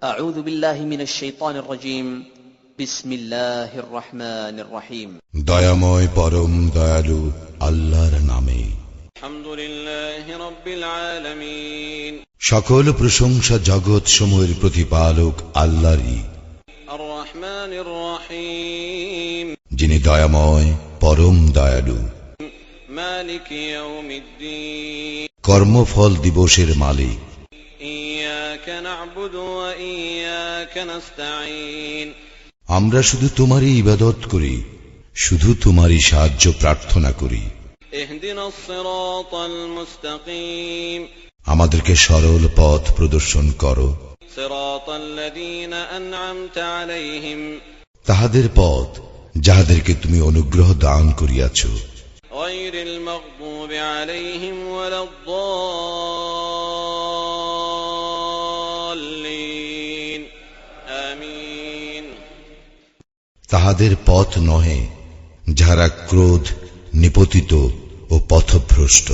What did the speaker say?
أعوذ بالله من الشيطان الرجيم بسم الله الرحمن الرحيم দয়াময় পরম দয়ালু আল্লাহর নামে। الحمد لله رب العالمين সকল প্রশংসা জগৎ সমূহের প্রতিপালক আল্লাহরই, الرحمن الرحيم যিনি দয়াময় পরম দয়ালু, مالك يوم الدين কর্মফল দিবসের মালিক। إياك نعبد وإياك نستعين আমরা শুধু তোমারই ইবাদত করি, শুধু তোমারই সাহায্য প্রার্থনা করি। اهدنا الصراط المستقيم আমাদেরকে সরল পথ প্রদর্শন করো, صراط الذين أنعمت عليهم তাহাদের পথ যাহাদেরকে তুমি অনুগ্রহ দান করিয়াছ, غير المغضوب عليهم ولا الضالين آمين তাহাদের পথ নহে যাহারা ক্রোধ নিপতিত ও পথভ্রষ্ট।